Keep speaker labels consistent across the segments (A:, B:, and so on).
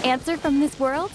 A: Answer from this world?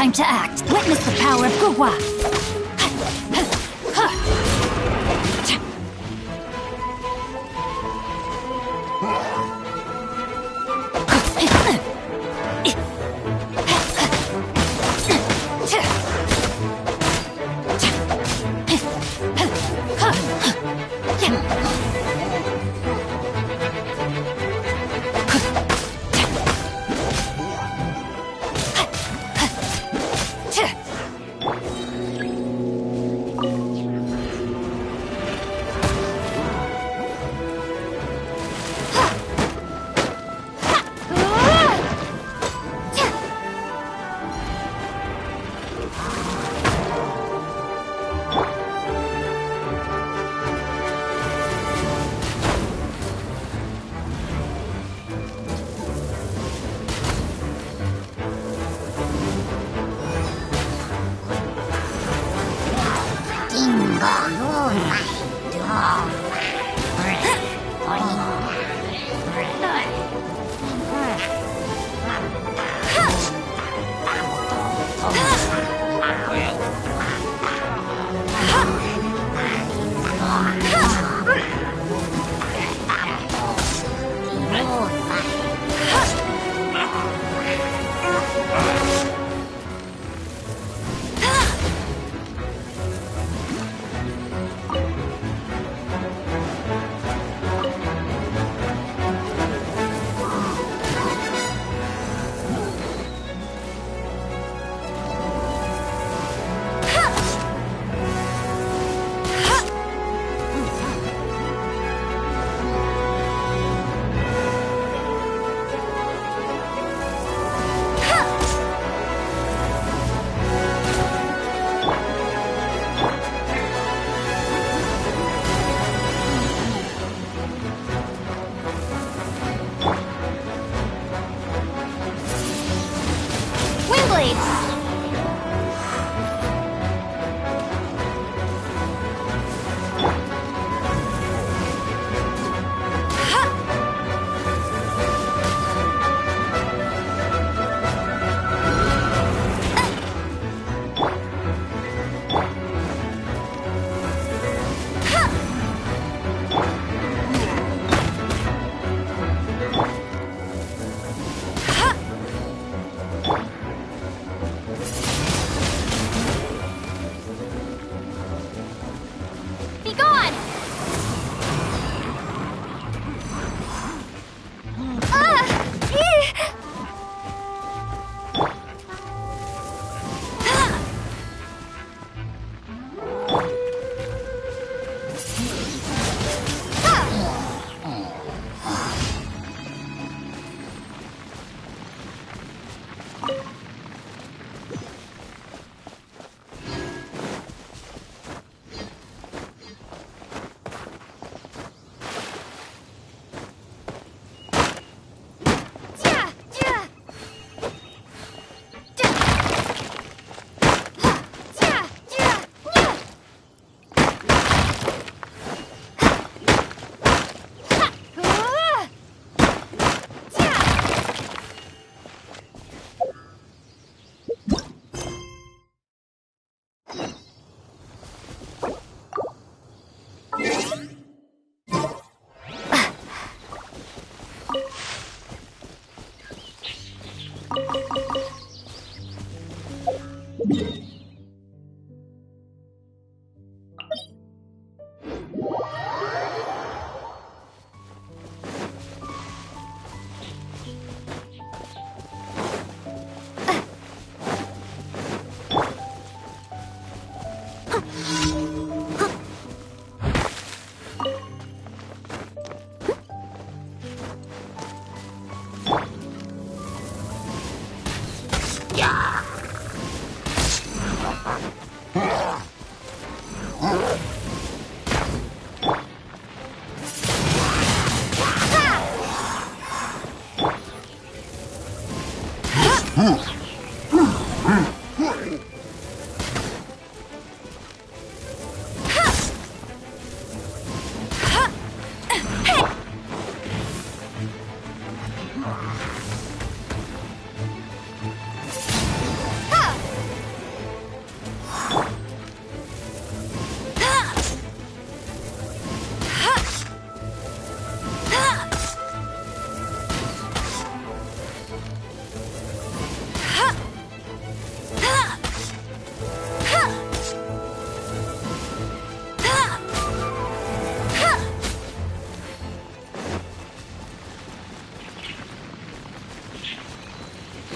B: Time to act. Witness the power of Gugwa.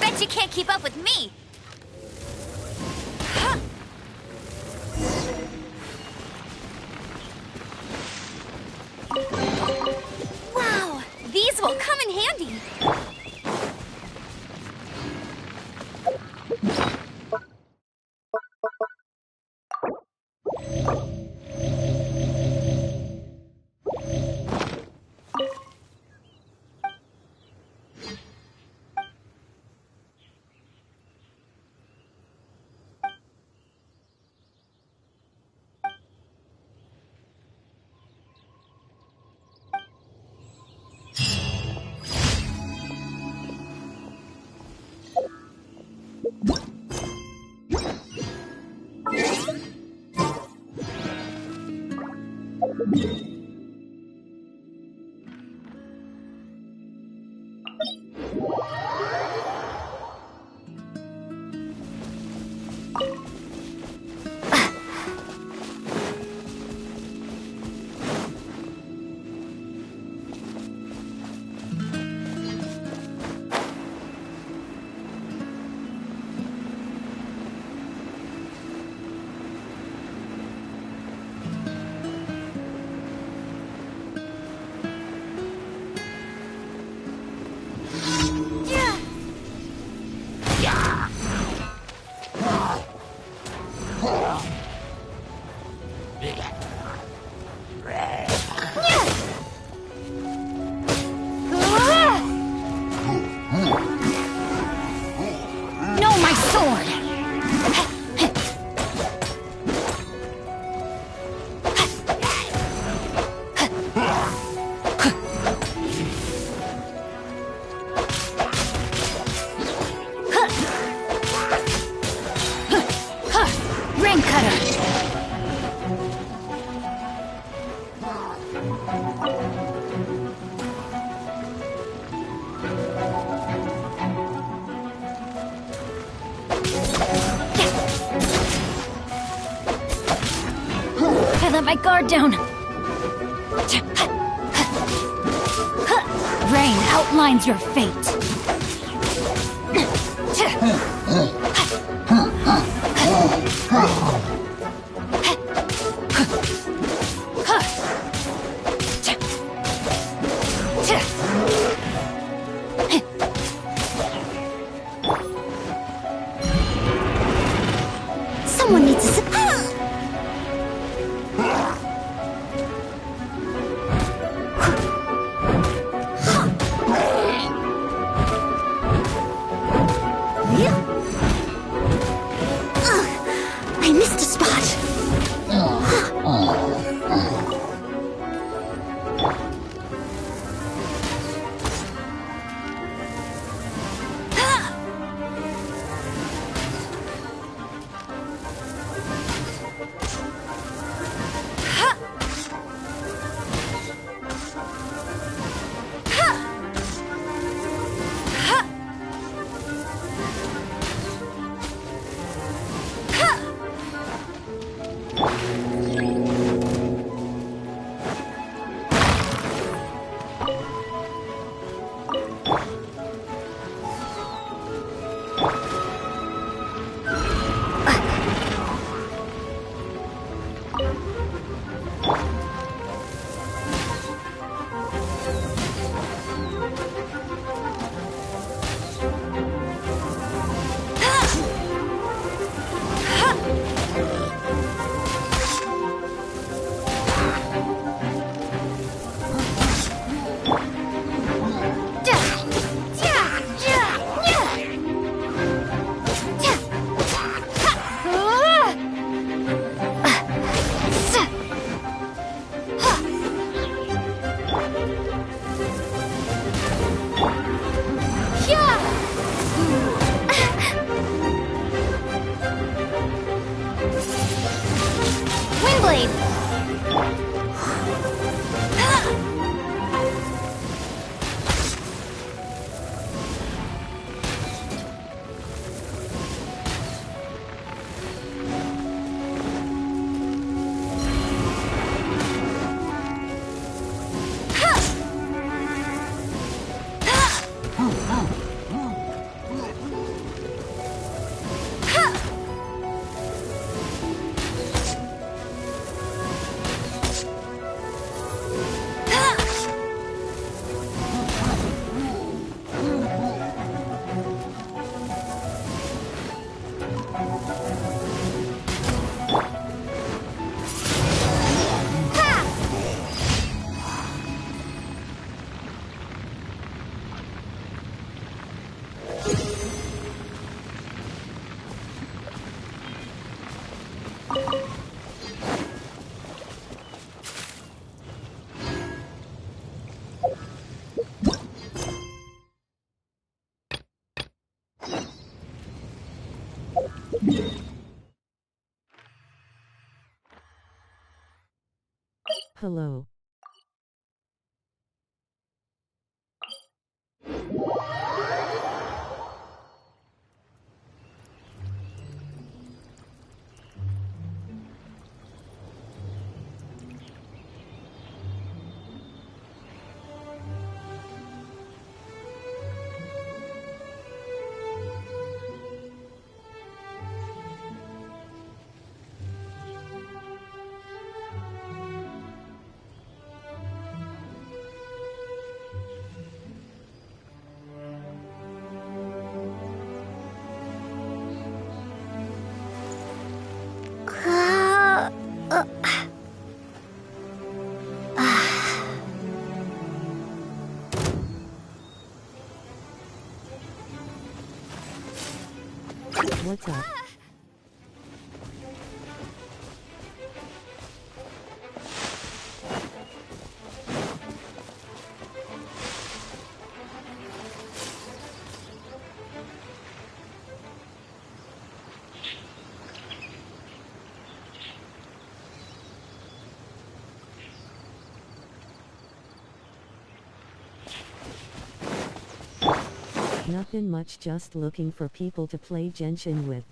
B: Bet you can't keep up with me! Wow! These will come in handy! Let my guard down. Rain outlines your fate.
A: Someone needs a support. I missed a spot.
C: Hello. What's up? Nothing much, just looking for people to play Genshin with.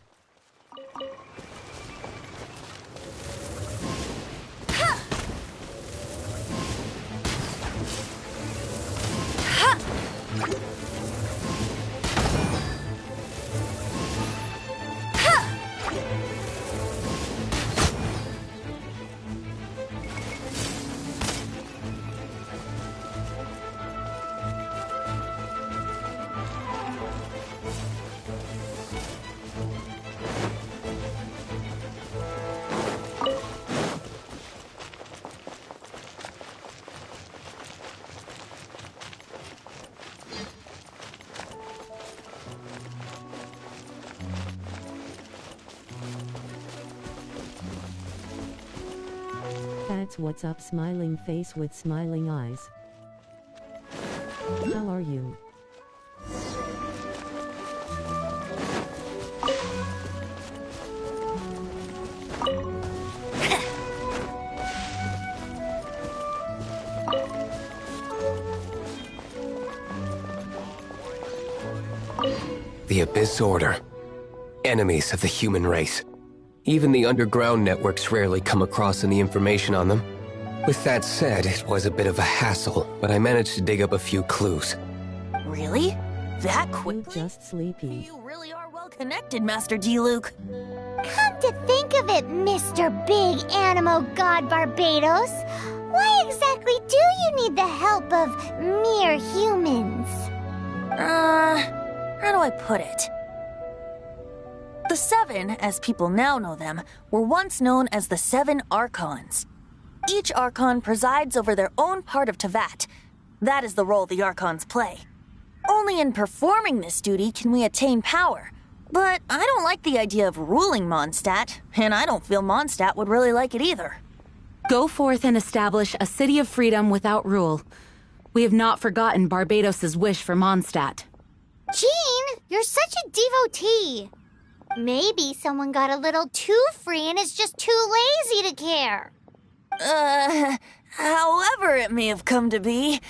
C: That's what's up, smiling face with smiling eyes. How are you?
D: The Abyss Order. Enemies of the human race. Even the underground networks rarely come across any information on them. With that said, it was a bit of a hassle, but I managed to dig up a few clues.
E: Really? That
C: You
E: quickly?
C: just sleepy.
E: You really are well connected, Master D-Luke.
A: Come to think of it, Mr. Big Animal God Barbados, why exactly do you need the help of mere humans?
E: How do I put it? The Seven, as people now know them, were once known as the Seven Archons. Each Archon presides over their own part of Teyvat. That is the role the Archons play. Only in performing this duty can we attain power. But I don't like the idea of ruling Mondstadt, and I don't feel Mondstadt would really like it either.
F: Go forth and establish a city of freedom without rule. We have not forgotten Barbados's wish for Mondstadt.
A: Jean, you're such a devotee. Maybe someone got a little too free and is just too lazy to care.
E: However it may have come to be,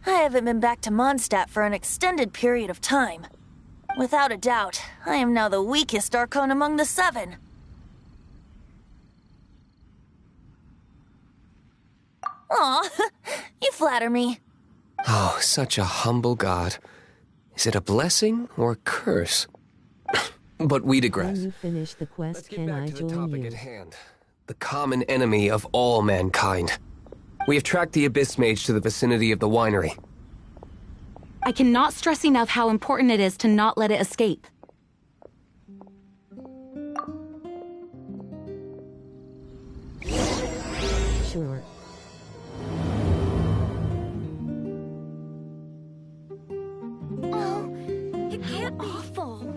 E: I haven't been back to Mondstadt for an extended period of time. Without a doubt, I am now the weakest Archon among the Seven. Aw, you flatter me.
D: Oh, such a humble god. Is it a blessing or a curse? But we
C: When
D: digress.
C: you finish the quest,
D: Let's get
C: can
D: back
C: I
D: to the
C: join
D: topic
C: you?
D: at hand. The common enemy of all mankind. We have tracked the Abyss Mage to the vicinity of the winery.
F: I cannot stress enough how important it is to not let it escape.
C: Sure.
B: No, it can't be. Awful.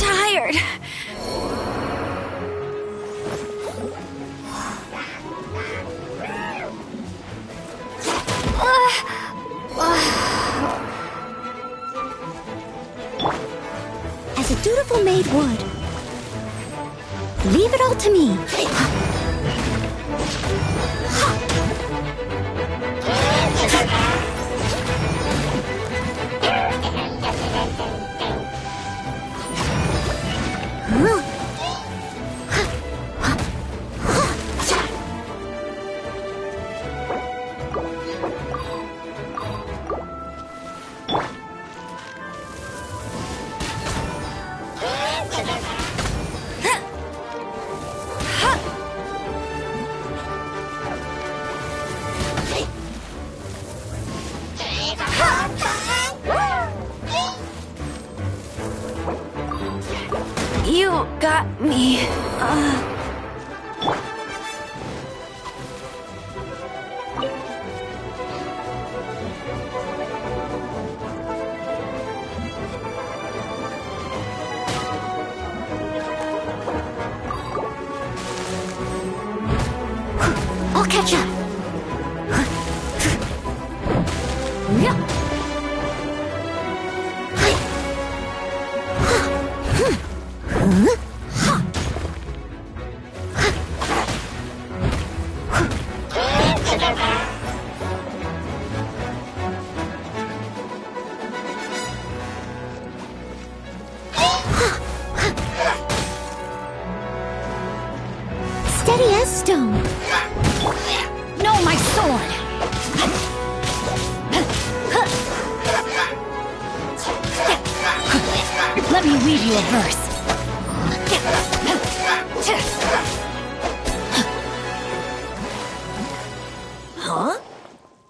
B: Tired.
A: As a dutiful maid would. Leave it all to me.
B: You got me.
A: I'll catch up. Steady as stone.
B: No, my sword! Let me read you a verse.
E: Huh?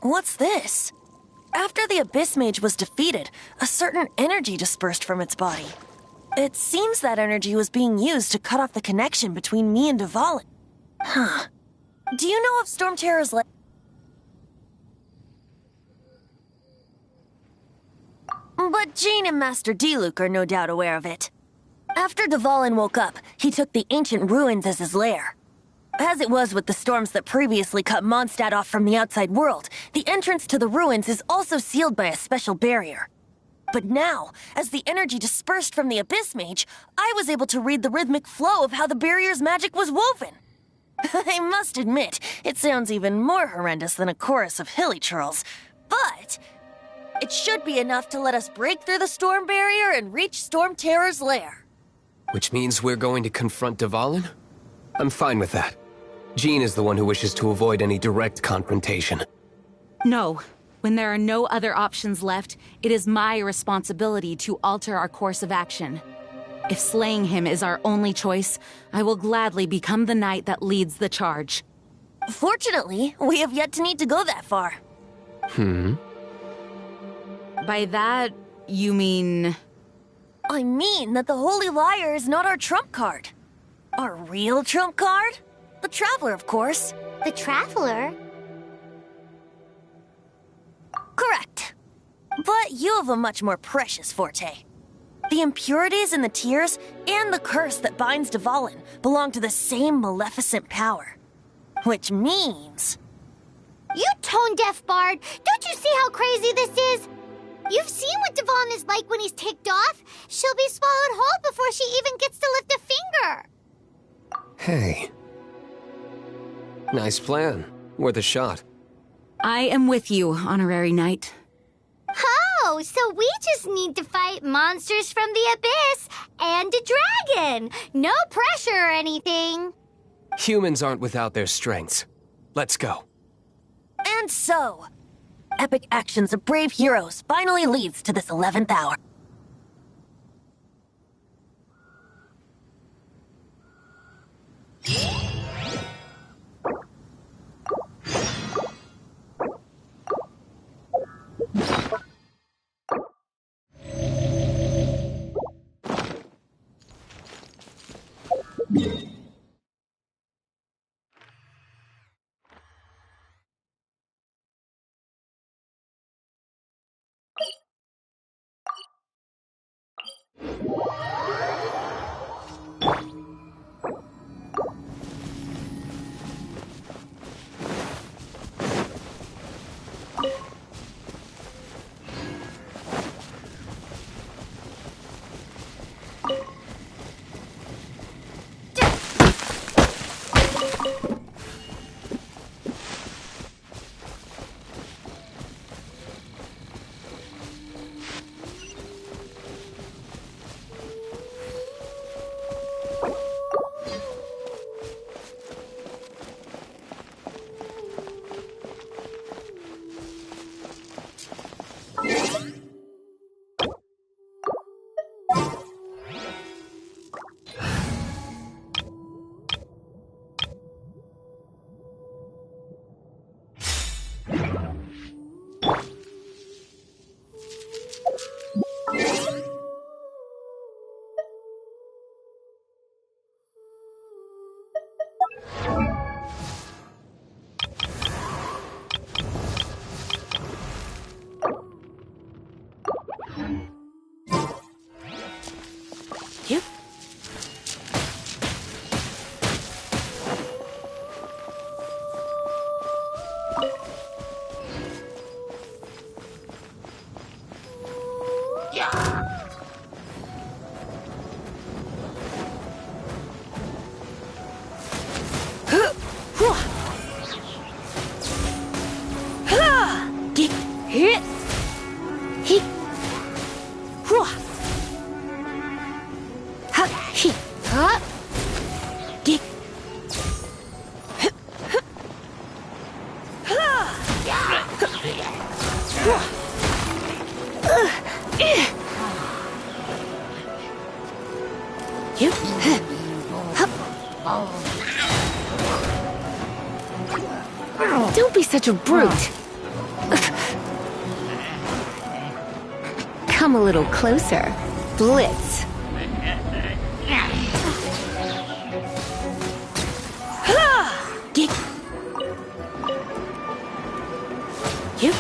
E: What's this? After the Abyss Mage was defeated, a certain energy dispersed from its body. It seems that energy was being used to cut off the connection between me and Dvalin. Huh. Do you know of Storm Terror's But Jean and Master Diluc are no doubt aware of it. After Dvalin woke up, he took the ancient ruins as his lair. As it was with the storms that previously cut Mondstadt off from the outside world, the entrance to the ruins is also sealed by a special barrier. But now, as the energy dispersed from the Abyss Mage, I was able to read the rhythmic flow of how the barrier's magic was woven. I must admit, it sounds even more horrendous than a chorus of hilly churls, but it should be enough to let us break through the storm barrier and reach Storm Terror's lair.
D: Which means we're going to confront Dvalin? I'm fine with that. Jean is the one who wishes to avoid any direct confrontation.
F: No. When there are no other options left, it is my responsibility to alter our course of action. If slaying him is our only choice, I will gladly become the knight that leads the charge.
E: Fortunately, we have yet to need to go that far.
F: By that, you mean...
E: I mean that the Holy Liar is not our trump card. Our real trump card? The Traveler, of course.
A: The Traveler?
E: Correct. But you have a much more precious forte. The impurities in the tears and the curse that binds Dvalin belong to the same maleficent power. Which means...
A: You tone-deaf bard! Don't you see how crazy this is? You've seen what Dvalin is like when he's ticked off. She'll be swallowed whole before she even gets to lift a finger.
D: Hey. Nice plan. Worth a shot.
F: I am with you, honorary knight.
A: Oh, so we just need to fight monsters from the abyss and a dragon. No pressure or anything.
D: Humans aren't without their strengths. Let's go.
E: And so, epic actions of brave heroes finally leads to this 11th hour.
F: Yep. Don't be such a brute. Come a little closer. Blitz. Yep.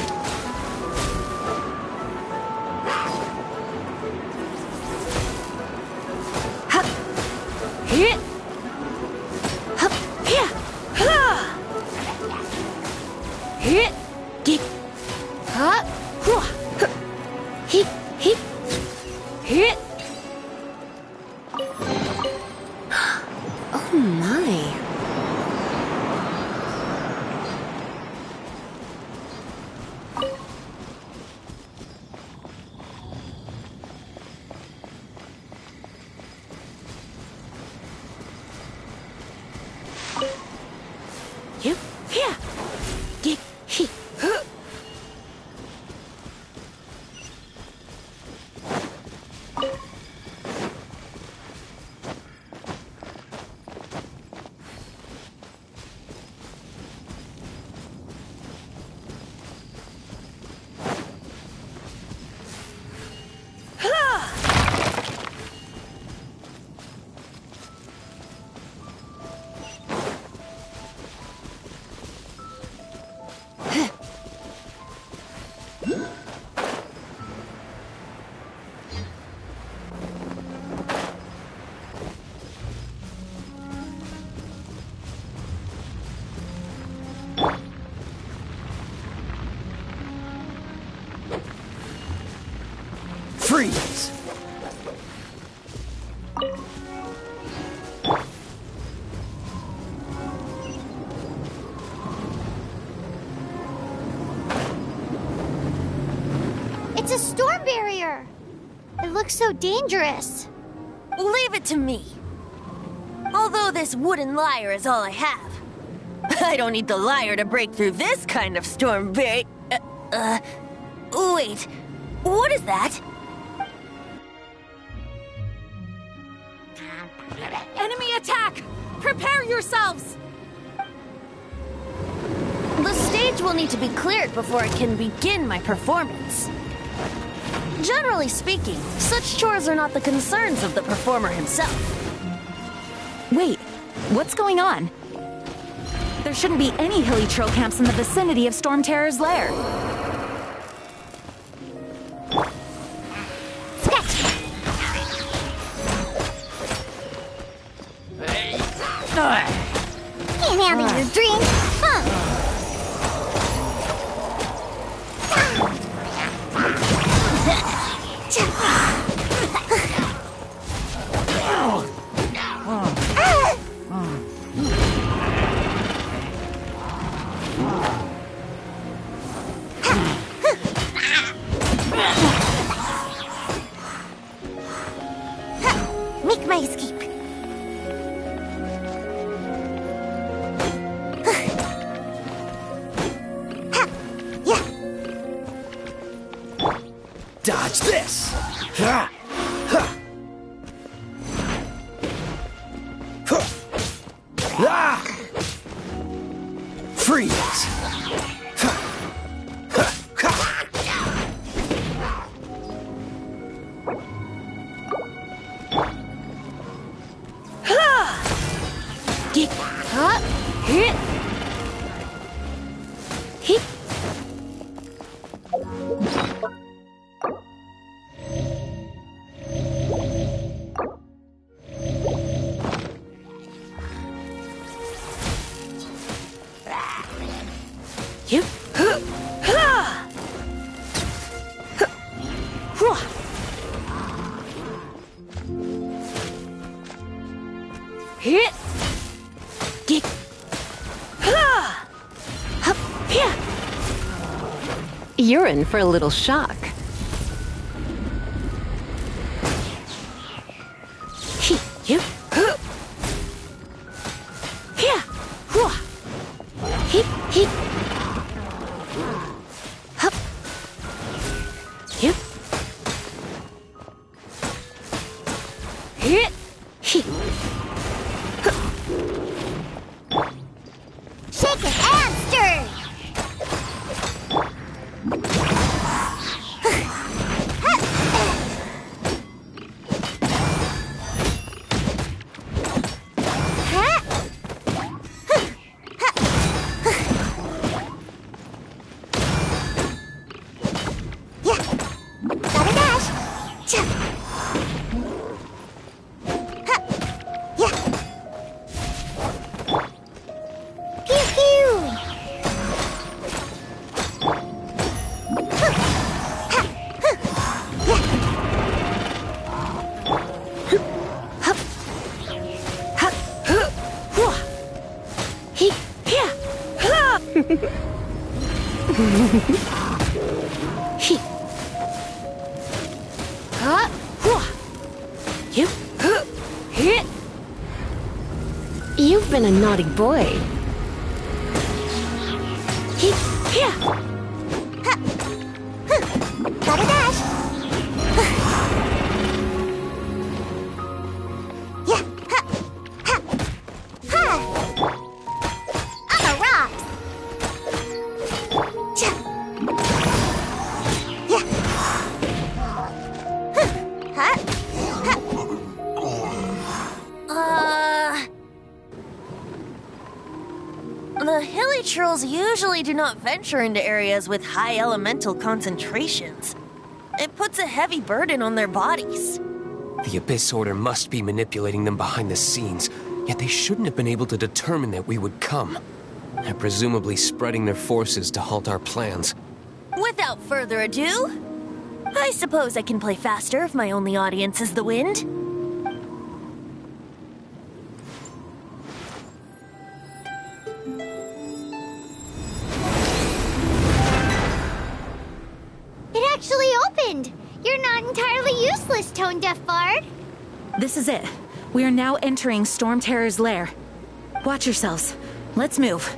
F: Oh my. Yep. Yeah. Get he.
D: Freeze!
A: It's a storm barrier. It looks so dangerous.
E: Leave it to me. Although this wooden lyre is all I have. I don't need the lyre to break through this kind of storm barrier. Wait. What is that?
F: Enemy attack! Prepare yourselves!
E: The stage will need to be cleared before I can begin my performance. Generally speaking, such chores are not the concerns of the performer himself.
F: Wait, what's going on? There shouldn't be any hilly troll camps in the vicinity of Storm Terror's lair.
A: think? Huh. Make my escape.
G: Dodge this! Ha! Ha! Huh! Ah! Freeze! Ha! Ha! Ha!
B: Get up. Hit. Hit. Yep. Ha! Hit. Get. Ha! Hup. Yeah.
H: You're in for a little shock.
B: Yep. Yeah. Hit. Hit. Hup. Yep. Hit. Hit.
A: Shake it and stir. Gotta dash. Cha. Ha. Yeah. Pew pew. Huh. Ha. Huh. Yeah.
B: Hup. Hup. Whoa. He. Yeah. He. Whoa. Yep. Hit.
H: You've been a naughty boy.
B: He. Yeah.
A: Ha. Huh. Gotta dash. Yeah. Ha. Ha. Ha. On the rocks. Cha. Yeah. Huh. Ha. Ha.
E: The hilly trolls usually do not venture into areas with high elemental concentrations. It puts a heavy burden on their bodies.
D: The Abyss Order must be manipulating them behind the scenes, yet they shouldn't have been able to determine that we would come. They're presumably spreading their forces to halt our plans.
E: Without further ado, I suppose I can play faster if my only audience is the wind.
A: It actually opened. You're not entirely useless, Tone Deaf Bard.
F: This is it. We are now entering Storm Terror's lair. Watch yourselves. Let's move.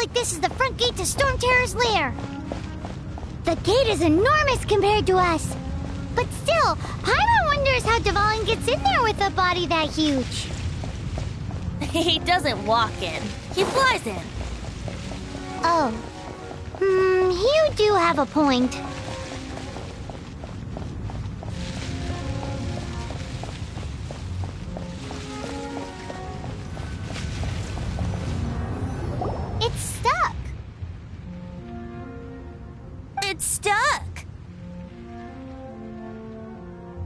A: like this is the front gate to Storm Terror's lair. The gate is enormous compared to us. But still, Paimon wonders how Devon gets in there with a body that huge.
E: He doesn't walk in. He flies in.
A: Oh. You do have a point. It's stuck.
E: It's stuck.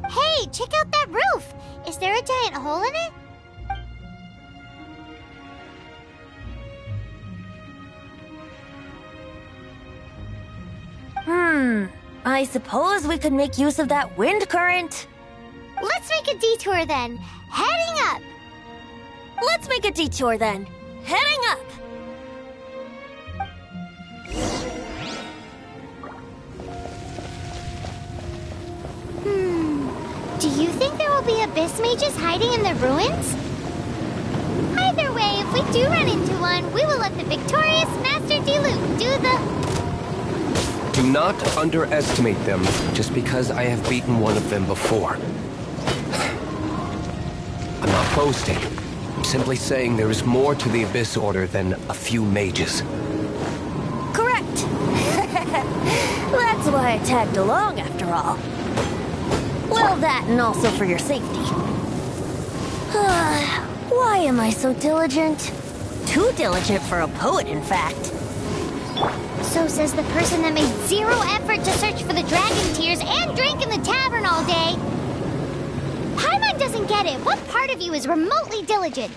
A: Hey, check out that roof. Is there a giant hole in it?
E: I suppose we could make use of that wind current.
A: Let's make a detour then. Heading up.
E: Let's make a detour then. Heading up.
A: Do you think there will be abyss mages hiding in the ruins? Either way, if we do run into one, we will let the victorious Master Diluc do the...
D: Do not underestimate them just because I have beaten one of them before. I'm not boasting. I'm simply saying there is more to the Abyss Order than a few mages.
E: Correct. That's why I tagged along after all. Well, that and also for your safety. Why am I so diligent? Too diligent for a poet, in fact.
A: So says the person that made zero effort to search for the dragon tears and drank in the tavern all day. Paimon doesn't get it. What part of you is remotely diligent?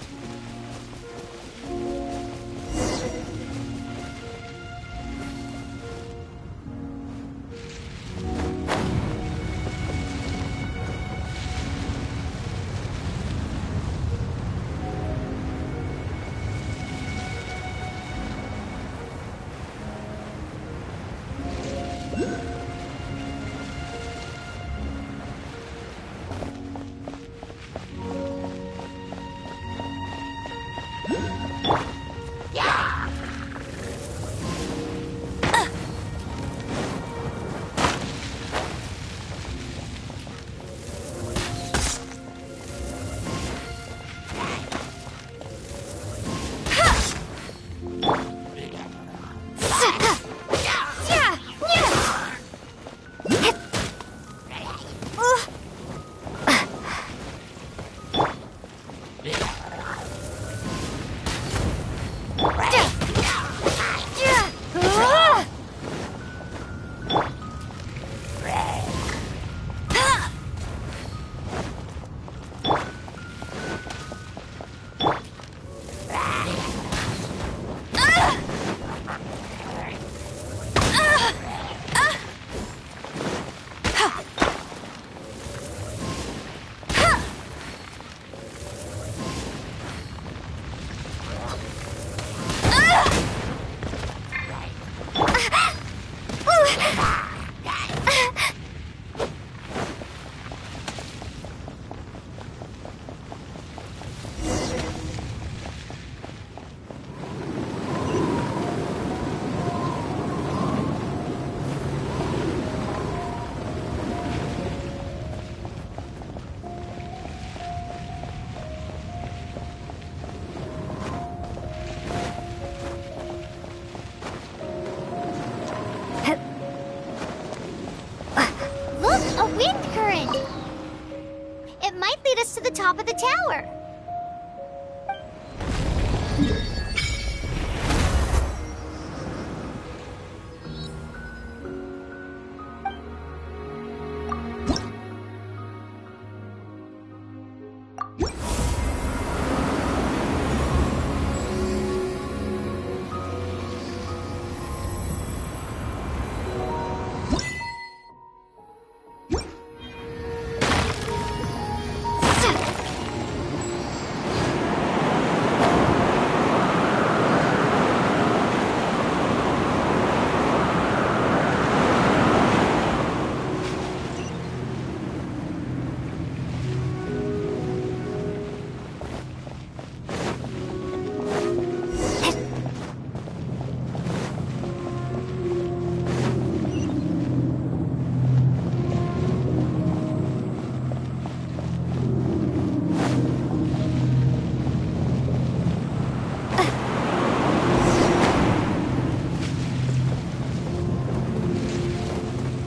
A: Top of the tower.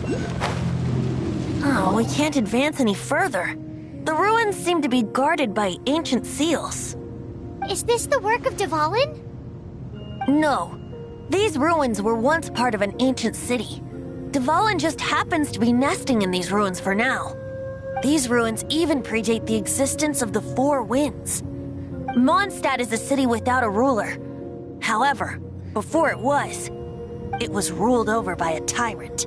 E: Oh, we can't advance any further. The ruins seem to be guarded by ancient seals.
A: Is this the work of Dvalin?
E: No. These ruins were once part of an ancient city. Dvalin just happens to be nesting in these ruins for now. These ruins even predate the existence of the Four Winds. Mondstadt is a city without a ruler. However, before it was ruled over by a tyrant.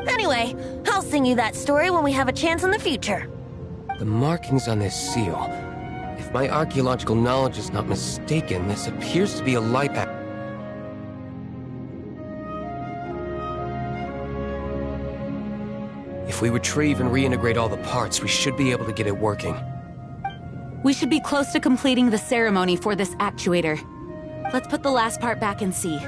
E: Anyway, I'll sing you that story when we have a chance in the future.
D: The markings on this seal. If my archaeological knowledge is not mistaken, this appears to be a light act. If we retrieve and reintegrate all the parts, we should be able to get it working.
F: We should be close to completing the ceremony for this actuator. Let's put the last part back and see.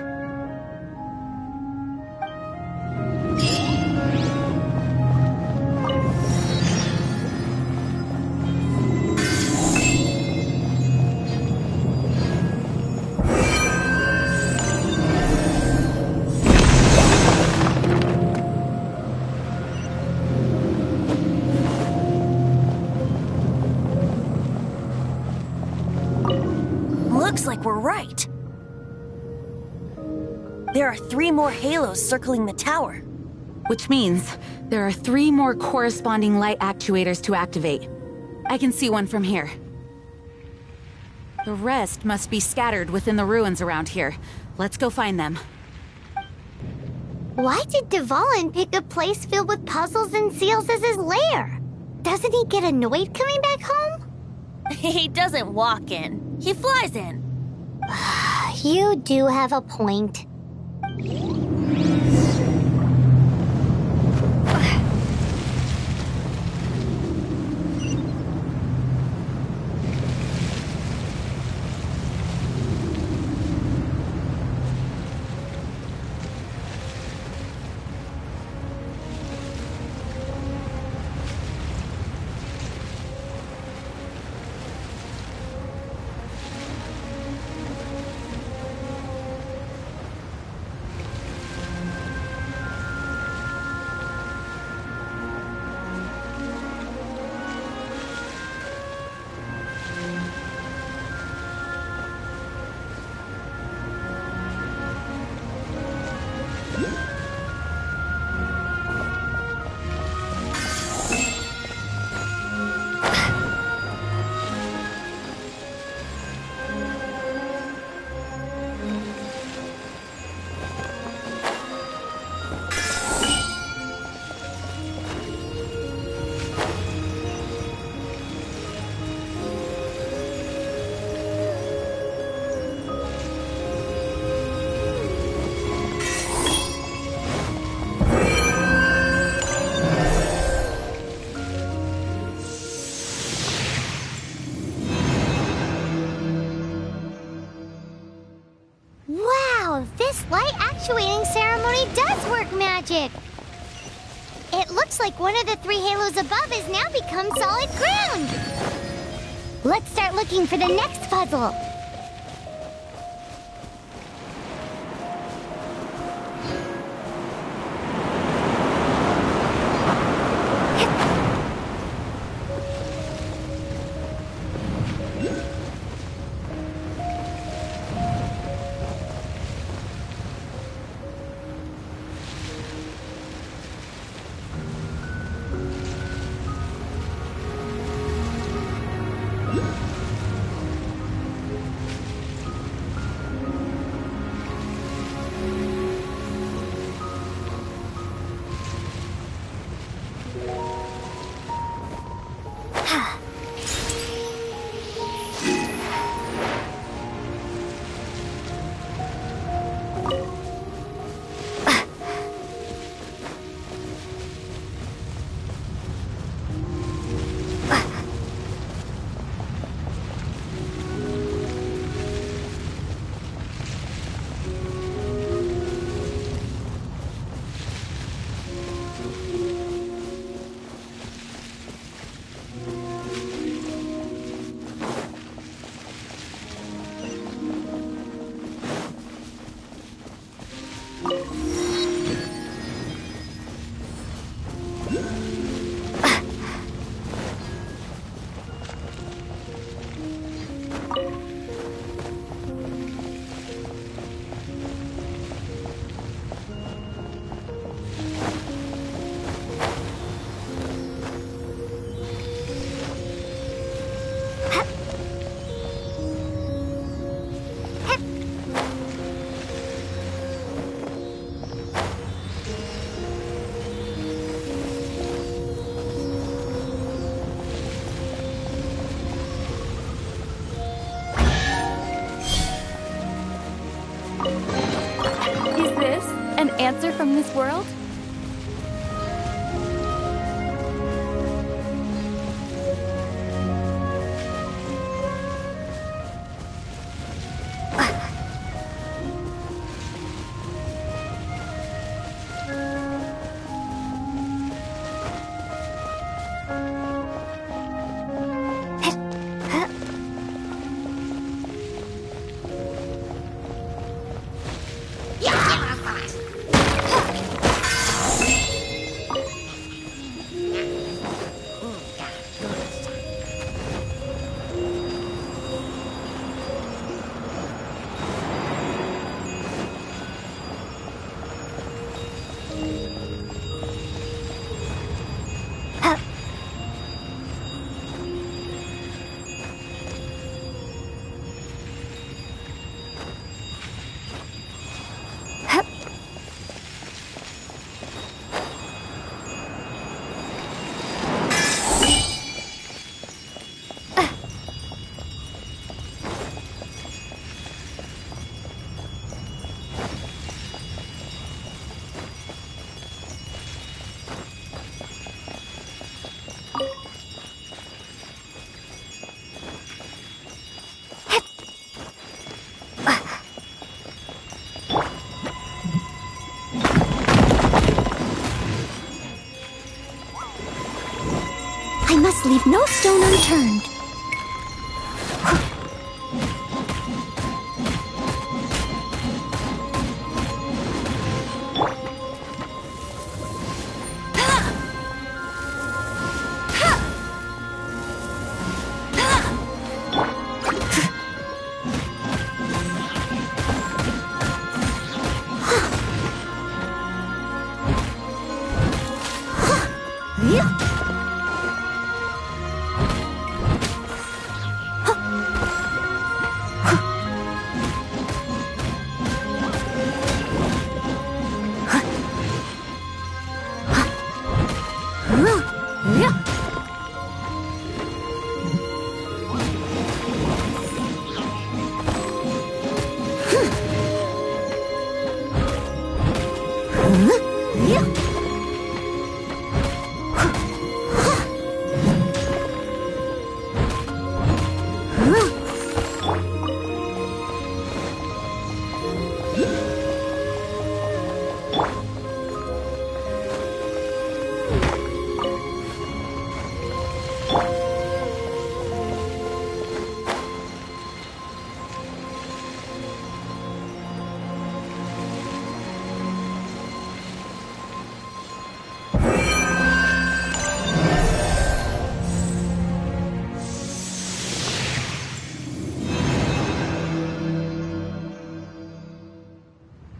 E: Looks like we're right. There are 3 more halos circling the tower.
F: Which means there are 3 more corresponding light actuators to activate. I can see one from here. The rest must be scattered within the ruins around here. Let's go find them.
A: Why did Dvalin pick a place filled with puzzles and seals as his lair? Doesn't he get annoyed coming back home?
E: He doesn't walk in. He flies in.
A: You do have a point. This light actuating ceremony does work magic! It looks like one of the 3 halos above has now become solid ground! Let's start looking for the next puzzle!
B: answer from this world?
A: I must leave no stone unturned.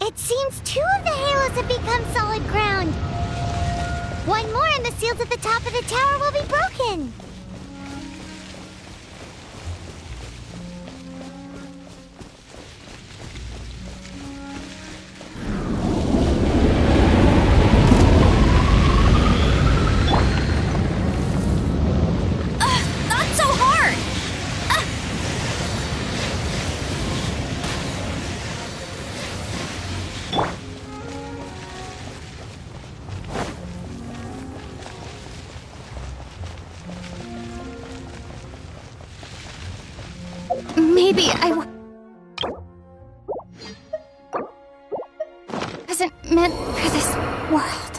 A: It seems 2 of the halos have become solid ground. 1 more and the seals at the top of the tower will be broken.
B: Not so hard! Maybe wasn't meant for this world.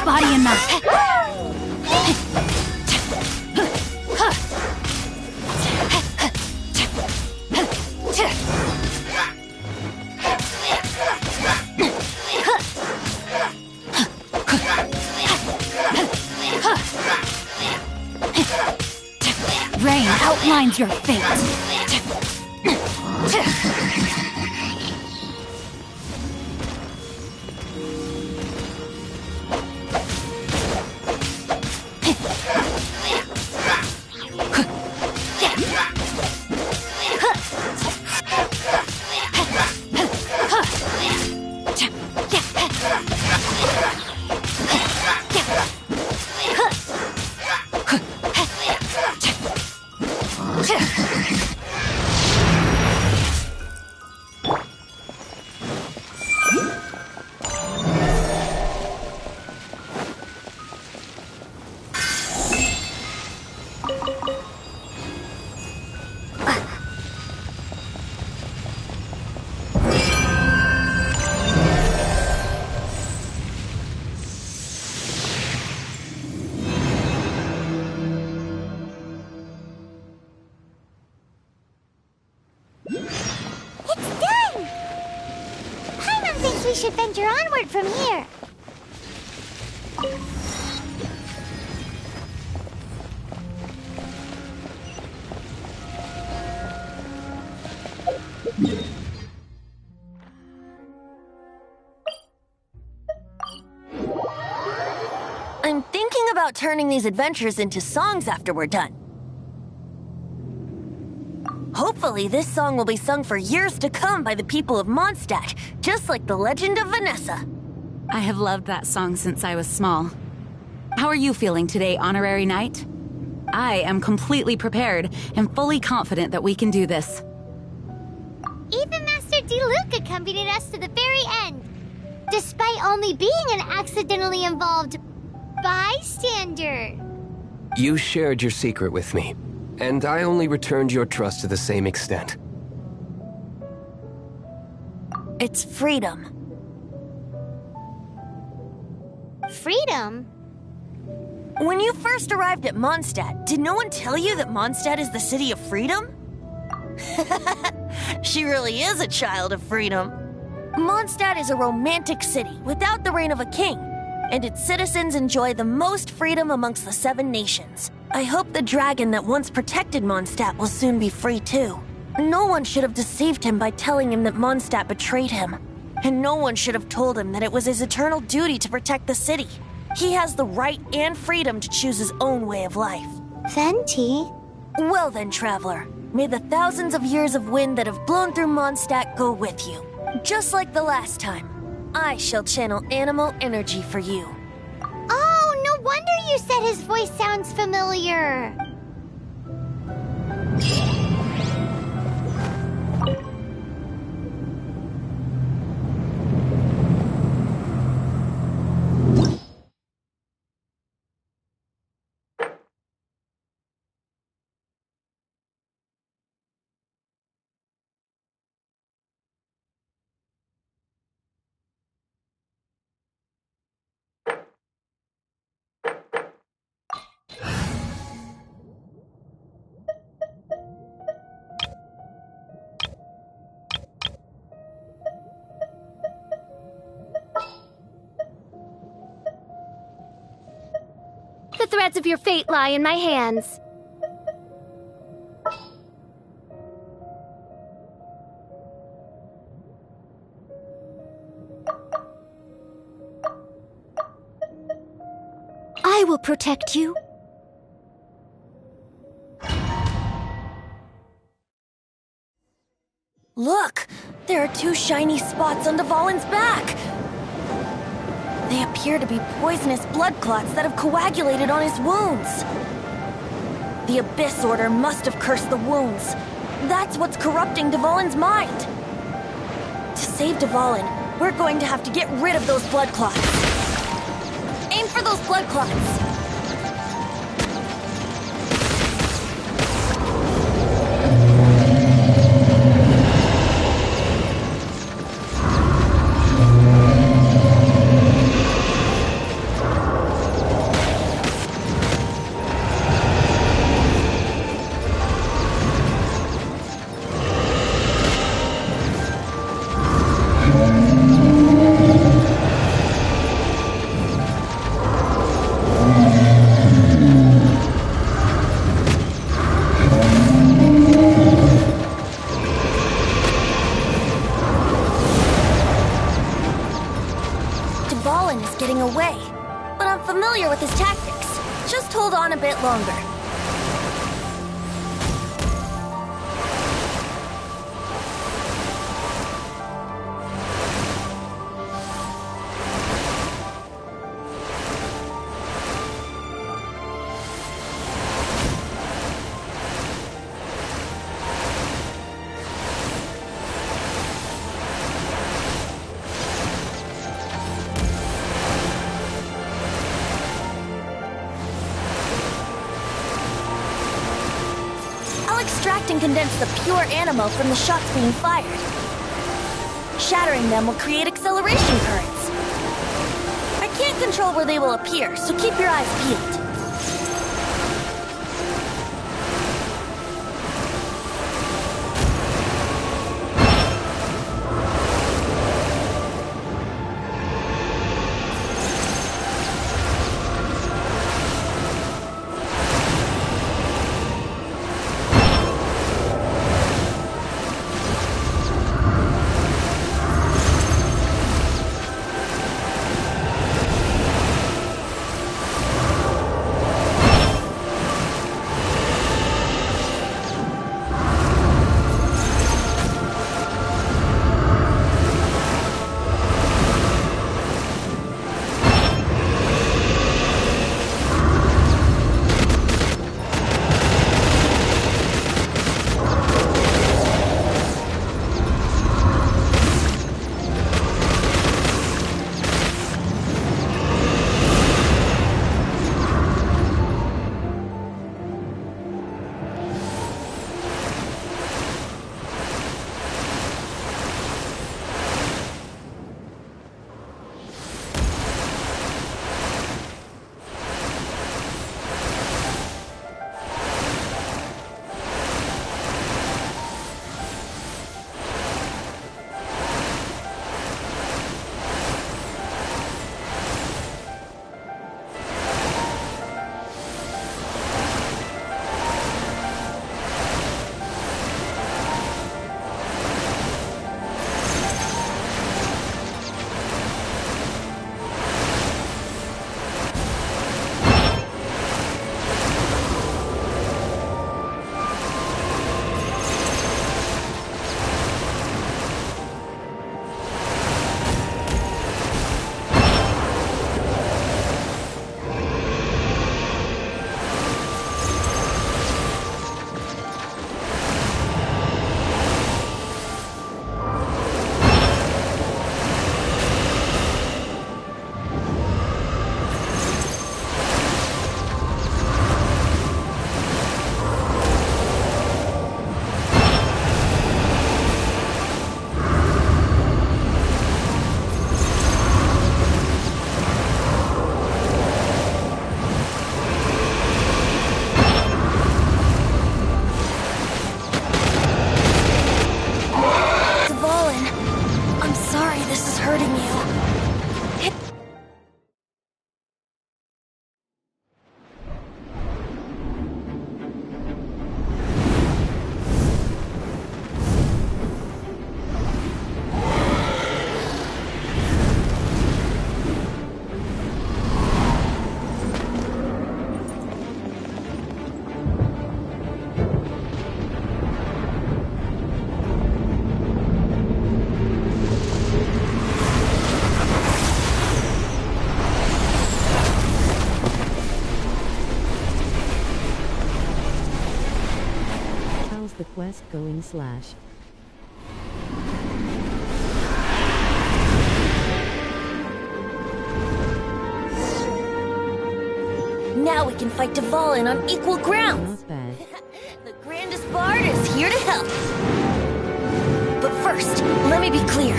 F: Body and mouth. Rain outlines your fate.
A: We should venture onward from here.
E: I'm thinking about turning these adventures into songs after we're done. Hopefully, this song will be sung for years to come by the people of Mondstadt, just like the legend of Vanessa.
F: I have loved that song since I was small. How are you feeling today, Honorary Knight? I am completely prepared and fully confident that we can do this.
A: Even Master Diluc accompanied us to the very end, despite only being an accidentally involved bystander.
D: You shared your secret with me, and I only returned your trust to the same extent.
E: It's freedom.
A: Freedom?
E: When you first arrived at Mondstadt, did no one tell you that Mondstadt is the city of freedom? She really is a child of freedom. Mondstadt is a romantic city without the reign of a king, and its citizens enjoy the most freedom amongst the 7 nations. I hope the dragon that once protected Mondstadt will soon be free too. No one should have deceived him by telling him that Mondstadt betrayed him. And no one should have told him that it was his eternal duty to protect the city. He has the right and freedom to choose his own way of life.
A: Venti?
E: Well then, traveler, may the thousands of years of wind that have blown through Mondstadt go with you. Just like the last time, I shall channel animal energy for you.
A: Oh, no wonder you said his voice sounds familiar.
B: The threads of your fate lie in my hands. I will protect you.
E: Look! There are 2 shiny spots on Dvalin's back! They appear to be poisonous blood clots that have coagulated on his wounds. The Abyss Order must have cursed the wounds. That's what's corrupting Dvalin's mind. To save Dvalin, we're going to have to get rid of those blood clots. Aim for those blood clots. Valen is getting away, but I'm familiar with his tactics. Just hold on a bit longer. Extract and condense the pure animo from the shots being fired. Shattering them will create acceleration currents. I can't control where they will appear, so keep your eyes peeled.
C: The quest going /.
E: Now we can fight Dvalin on equal grounds.
C: Not bad.
E: The grandest bard is here to help. But first, let me be clear.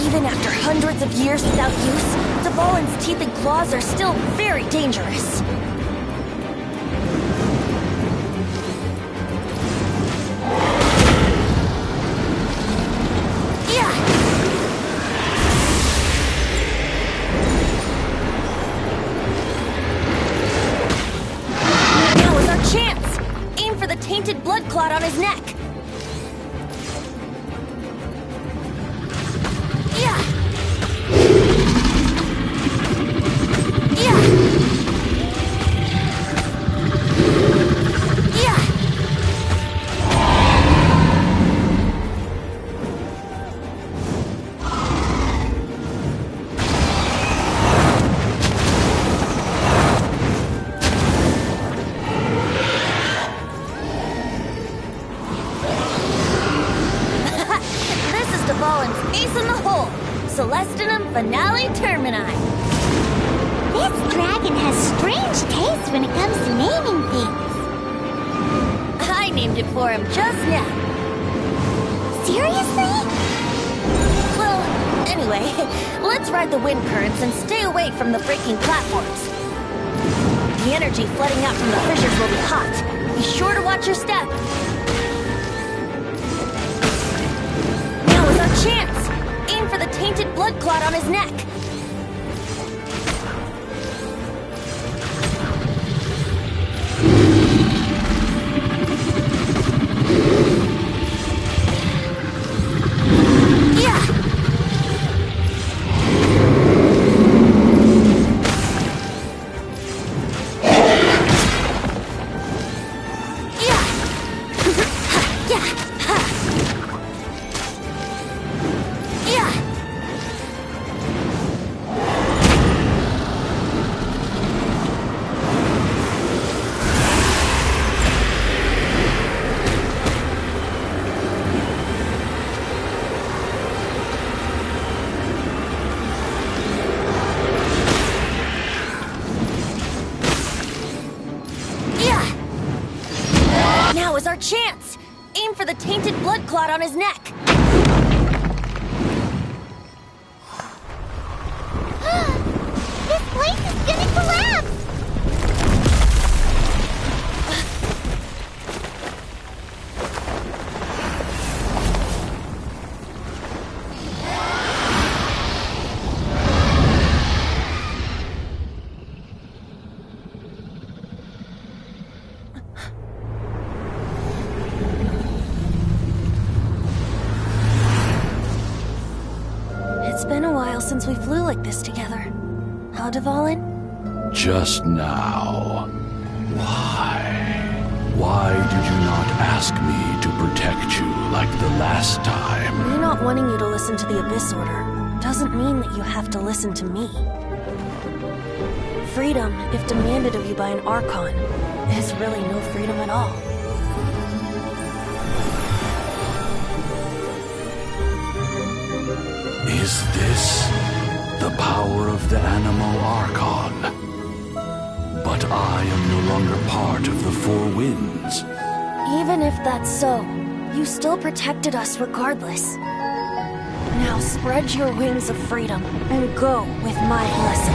E: Even after hundreds of years without use, Dvalin's teeth and claws are still very dangerous. Tainted blood clot on his neck. Yeah. and space in the hole. Celestinum Finale Termini.
A: This dragon has strange taste when it comes to naming things.
E: I named it for him just now.
A: Seriously?
E: Well, anyway, let's ride the wind currents and stay away from the breaking platforms. The energy flooding out from the fissures will be hot. Be sure to watch your step. Now is our chance. Aim for the tainted blood clot on his neck. Now is our chance! Aim for the tainted blood clot on his neck!
A: This place is gonna collapse!
E: It's been a while since we flew like this together. How, Dvalin?
I: Just now. Why? Why did you not ask me to protect you like the last time?
E: Me not wanting you to listen to the Abyss Order doesn't mean that you have to listen to me. Freedom, if demanded of you by an Archon, is really no freedom at all.
I: Is this the power of the Animo Archon? But I am no longer part of the Four Winds.
E: Even if that's so, you still protected us regardless. Now spread your wings of freedom and go with my blessing.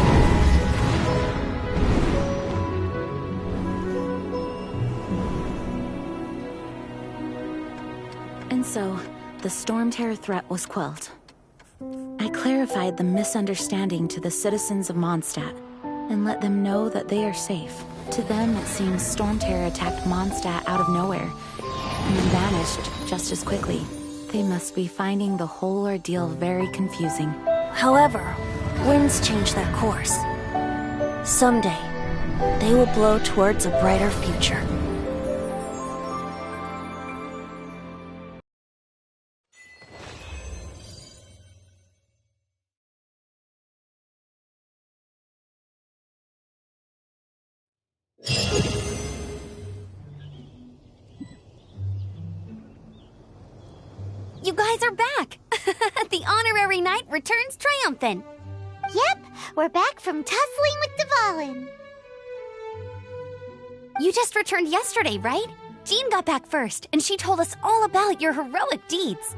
F: And so, the Storm Terror threat was quelled. I clarified the misunderstanding to the citizens of Mondstadt, and let them know that they are safe. To them, it seems Storm Terror attacked Mondstadt out of nowhere, and then vanished just as quickly. They must be finding the whole ordeal very confusing.
E: However, winds change their course. Someday, they will blow towards a brighter future.
B: You guys are back! The honorary knight returns triumphant.
A: Yep, we're back from tussling with Dvalin.
B: You just returned yesterday, right? Jean got back first, and she told us all about your heroic deeds.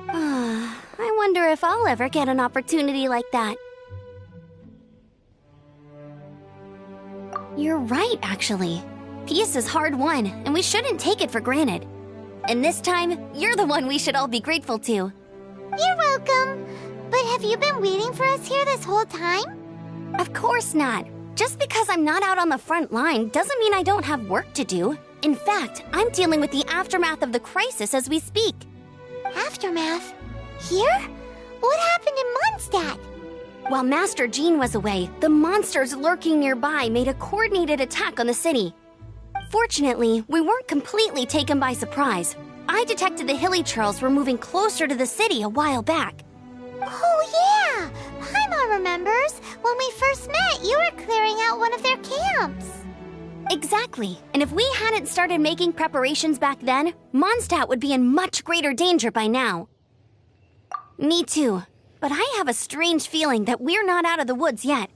B: I wonder if I'll ever get an opportunity like that. You're right, actually. Peace is hard won, and we shouldn't take it for granted. And this time, you're the one we should all be grateful to.
A: You're welcome. But have you been waiting for us here this whole time?
B: Of course not. Just because I'm not out on the front line doesn't mean I don't have work to do. In fact, I'm dealing with the aftermath of the crisis as we speak.
A: Aftermath? Here? What happened in Mondstadt?
B: While Master Jean was away, the monsters lurking nearby made a coordinated attack on the city. Fortunately, we weren't completely taken by surprise. I detected the Hilly Churls were moving closer to the city a while back.
A: Oh yeah! Paimon remembers. When we first met, you were clearing out one of their camps.
B: Exactly. And if we hadn't started making preparations back then, Mondstadt would be in much greater danger by now. Me too. But I have a strange feeling that we're not out of the woods yet.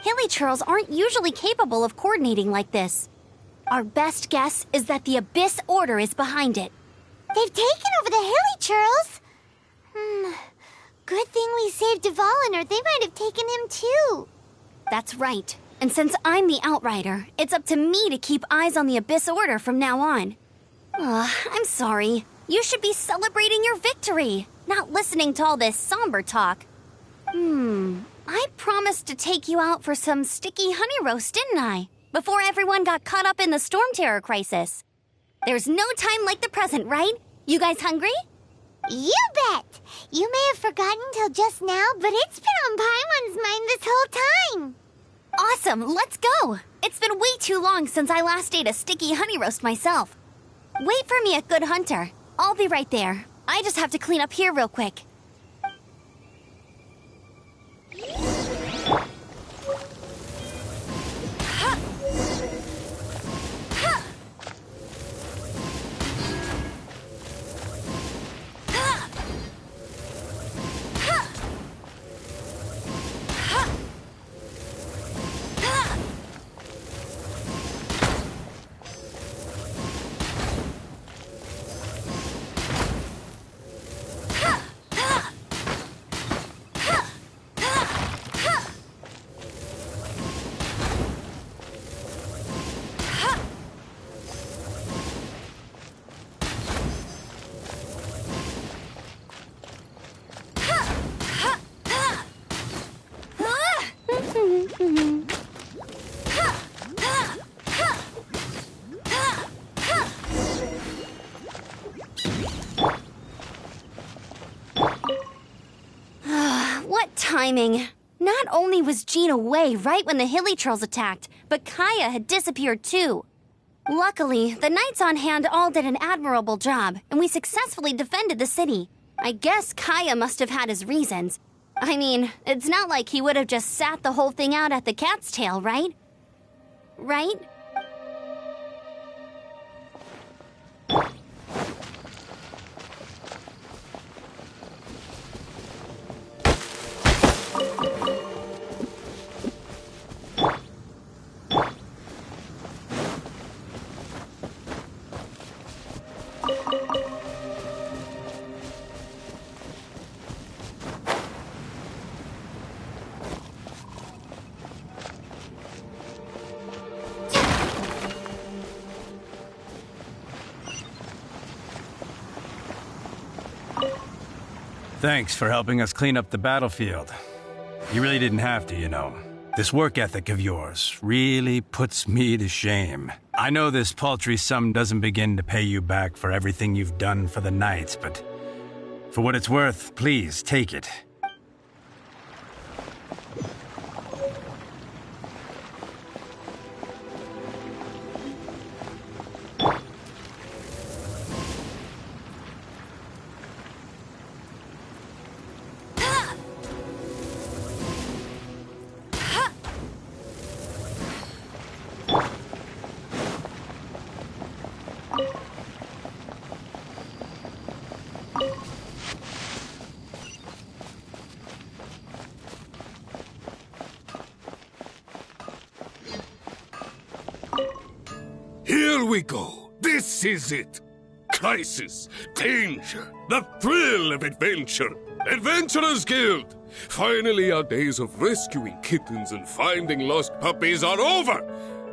B: Hilichurls aren't usually capable of coordinating like this. Our best guess is that the Abyss Order is behind it.
A: They've taken over the Hilichurls? Good thing we saved Dvalin, or they might have taken him too.
B: That's right. And since I'm the Outrider, it's up to me to keep eyes on the Abyss Order from now on. I'm sorry. You should be celebrating your victory, not listening to all this somber talk. I promised to take you out for some sticky honey roast, didn't I? Before everyone got caught up in the Storm Terror crisis. There's no time like the present, right? You guys hungry?
A: You bet! You may have forgotten till just now, but it's been on Paimon's mind this whole time.
B: Awesome, let's go! It's been way too long since I last ate a sticky honey roast myself. Wait for me at Good Hunter. I'll be right there. I just have to clean up here real quick. What timing! Not only was Jean away right when the Hilichurls attacked, but Kaya had disappeared too. Luckily, the knights on hand all did an admirable job, and we successfully defended the city. I guess Kaya must have had his reasons. I mean, it's not like he would have just sat the whole thing out at the cat's tail, right? Right?
J: Thanks for helping us clean up the battlefield. You really didn't have to, you know. This work ethic of yours really puts me to shame. I know this paltry sum doesn't begin to pay you back for everything you've done for the Knights, but for what it's worth, please take it.
K: Here we go. This is it. Crisis, danger, the thrill of adventure. Adventurers Guild. Finally, our days of rescuing kittens and finding lost puppies are over.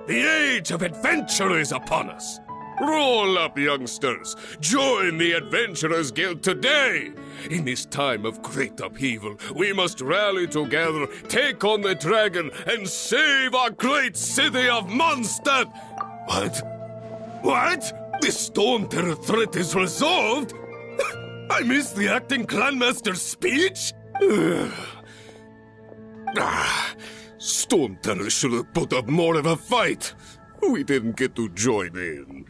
K: The age of adventure is upon us. Roll up, youngsters. Join the Adventurers Guild today. In this time of great upheaval, we must rally together, take on the dragon, and save our great city of Mondstadt. What? What? The Storm Terror threat is resolved? I missed the acting clanmaster's speech? Storm Terror should have put up more of a fight. We didn't get to join in.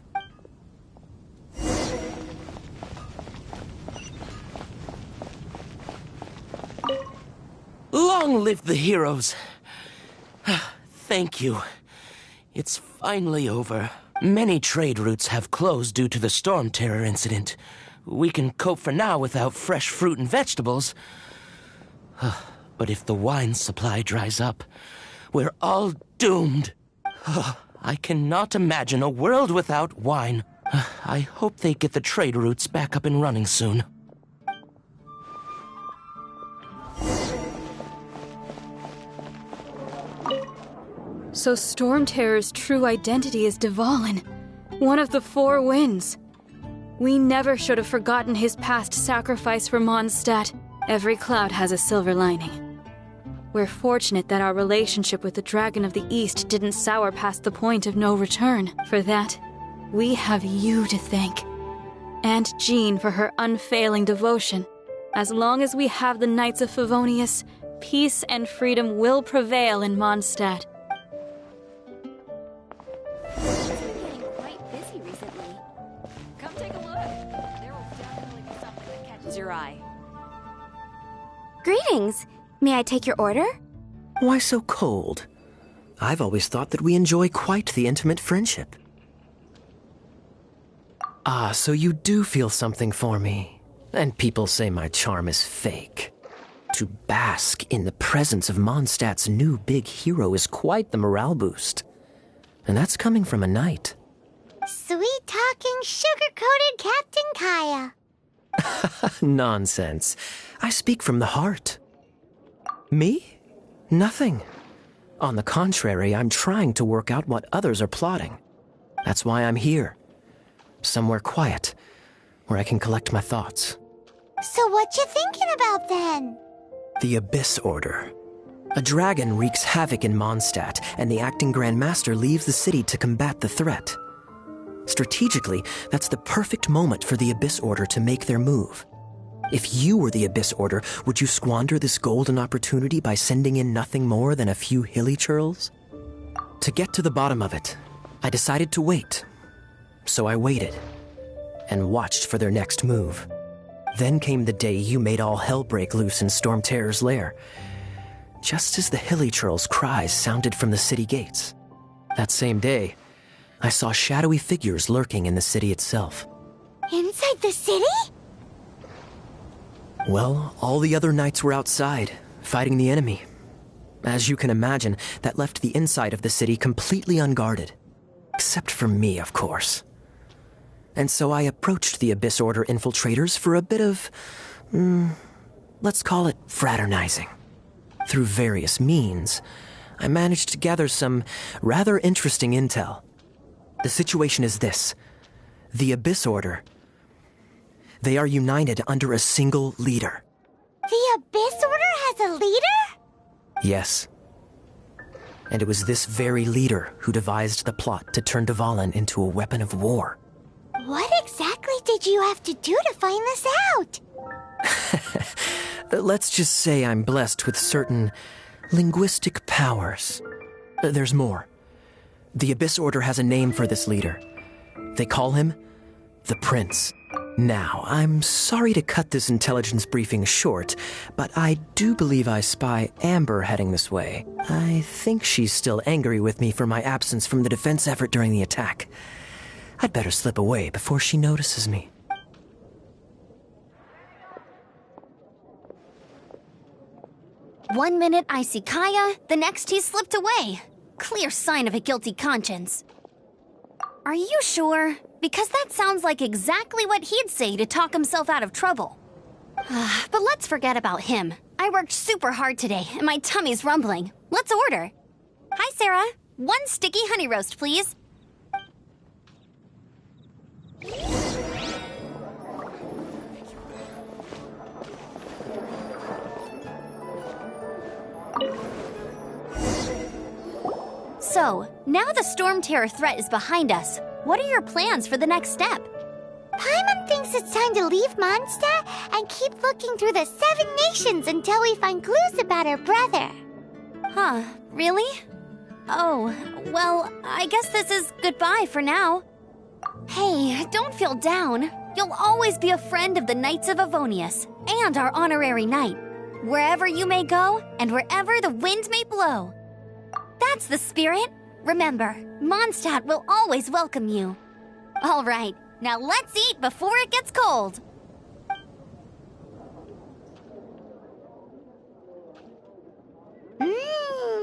L: Long live the heroes. Thank you. It's finally over. Many trade routes have closed due to the Storm Terror incident. we can cope for now without fresh fruit and vegetables. But if the wine supply dries up, we're all doomed. I cannot imagine a world without wine. I hope they get the trade routes back up and running soon.
M: So Storm Terror's true identity is Dvalin, one of the Four Winds. We never should have forgotten his past sacrifice for Mondstadt. Every cloud has a silver lining. We're fortunate that our relationship with the Dragon of the East didn't sour past the point of no return. For that, we have you to thank. And Jean for her unfailing devotion. As long as we have the Knights of Favonius, peace and freedom will prevail in Mondstadt.
F: Your eye.
B: Greetings. May I take your order?
N: Why so cold? I've always thought that we enjoy quite the intimate friendship. Ah, so you do feel something for me. And people say my charm is fake. To bask in the presence of Mondstadt's new big hero is quite the morale boost. And that's coming from a knight.
A: Sweet-talking, sugar-coated Captain Kaya.
N: Nonsense. I speak from the heart. Me? Nothing. On the contrary, I'm trying to work out what others are plotting. That's why I'm here. Somewhere quiet, where I can collect my thoughts.
A: So what you thinking about then?
N: The Abyss Order. A dragon wreaks havoc in Mondstadt, and the acting Grand Master leaves the city to combat the threat. Strategically, that's the perfect moment for the Abyss Order to make their move. If you were the Abyss Order, would you squander this golden opportunity by sending in nothing more than a few hilly churls? To get to the bottom of it, I decided to wait. So I waited, and watched for their next move. Then came the day you made all hell break loose in Storm Terror's lair, just as the hilly churls' cries sounded from the city gates. That same day, I saw shadowy figures lurking in the city itself.
A: Inside the city?
N: Well, all the other knights were outside, fighting the enemy. As you can imagine, that left the inside of the city completely unguarded. Except for me, of course. And so I approached the Abyss Order infiltrators for a bit of, let's call it fraternizing. Through various means, I managed to gather some rather interesting intel. The situation is this. The Abyss Order. They are united under a single leader.
A: The Abyss Order has a leader?
N: Yes. And it was this very leader who devised the plot to turn Dvalin into a weapon of war.
A: What exactly did you have to do to find this out?
N: Let's just say I'm blessed with certain linguistic powers. There's more. The Abyss Order has a name for this leader. They call him the Prince. Now, I'm sorry to cut this intelligence briefing short, but I do believe I spy Amber heading this way. I think she's still angry with me for my absence from the defense effort during the attack. I'd better slip away before she notices me.
B: One minute I see Kaya, the next he slipped away. Clear sign of a guilty conscience. Are you sure? Because that sounds like exactly what he'd say to talk himself out of trouble. But let's forget about him. I worked super hard today, and my tummy's rumbling. Let's order. Hi, Sarah. 1 sticky honey roast, please. So, now the Storm Terror threat is behind us. What are your plans for the next step?
A: Paimon thinks it's time to leave Mondstadt and keep looking through the 7 nations until we find clues about her brother.
B: Huh, really? Oh, well, I guess this is goodbye for now. Hey, don't feel down. You'll always be a friend of the Knights of Favonius and our honorary knight. Wherever you may go and wherever the wind may blow. That's the spirit. Remember, Mondstadt will always welcome you. All right, now let's eat before it gets cold.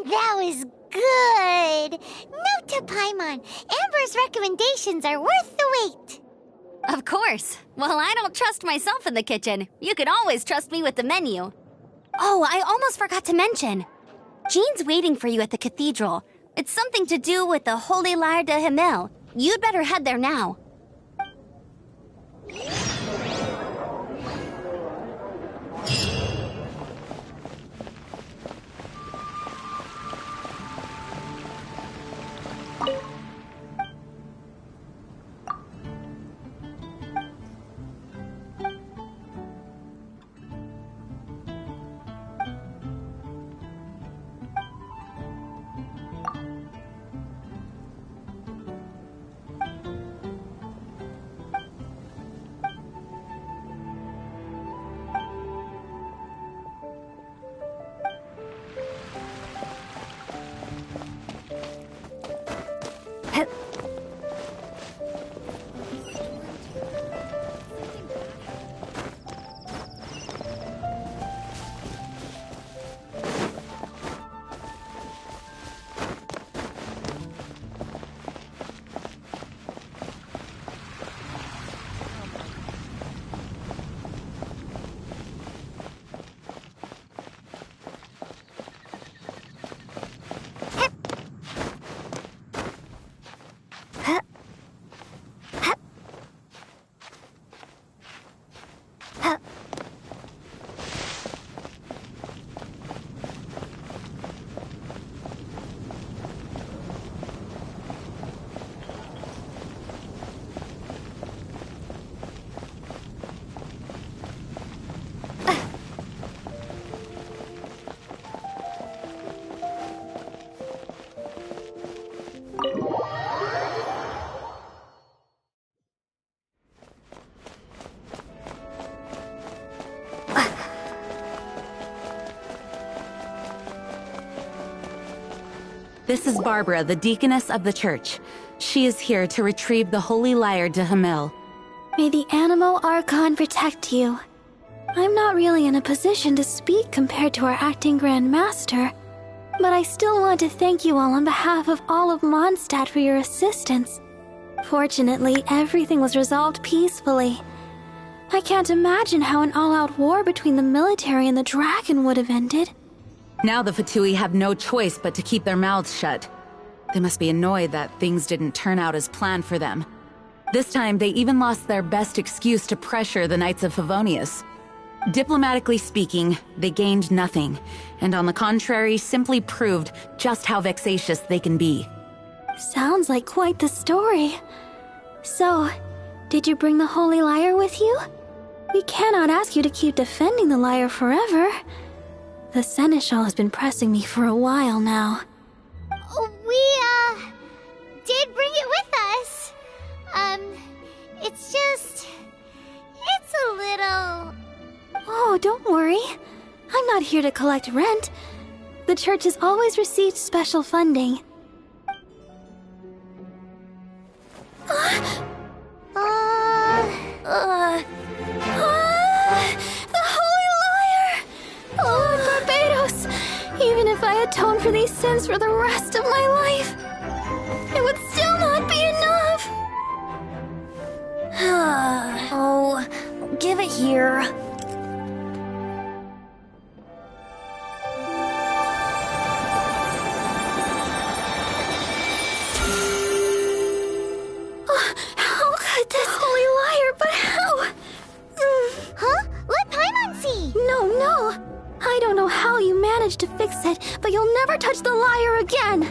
A: That was good. Note to Paimon, Amber's recommendations are worth the wait.
B: Of course. Well, I don't trust myself in the kitchen. You can always trust me with the menu. Oh, I almost forgot to mention. Jean's waiting for you at the cathedral. It's something to do with the Holy Lyre de Himmel. You'd better head there now.
F: This is Barbara, the deaconess of the church. She is here to retrieve the Holy Lyre de Himmel.
O: May the Animo Archon protect you. I'm not really in a position to speak compared to our acting Grand Master, but I still want to thank you all on behalf of all of Mondstadt for your assistance. Fortunately, everything was resolved peacefully. I can't imagine how an all-out war between the military and the dragon would have ended.
F: Now the Fatui have no choice but to keep their mouths shut. They must be annoyed that things didn't turn out as planned for them. This time, they even lost their best excuse to pressure the Knights of Favonius. Diplomatically speaking, they gained nothing, and on the contrary, simply proved just how vexatious they can be.
O: Sounds like quite the story. So, did you bring the Holy Lyre with you? We cannot ask you to keep defending the lyre forever. The Seneschal has been pressing me for a while now.
A: We, did bring it with us. It's a little...
O: Oh, don't worry. I'm not here to collect rent. The church has always received special funding. The Holy Lyre! Lord Barbados! Even if I atone for these sins for the rest of my life, it would still not be enough!
E: Oh, give it here.
O: How could this Holy Lyre, but how?
A: Huh? Let Paimon see!
O: No. I don't know how you managed to fix it, but you'll never touch the lyre again!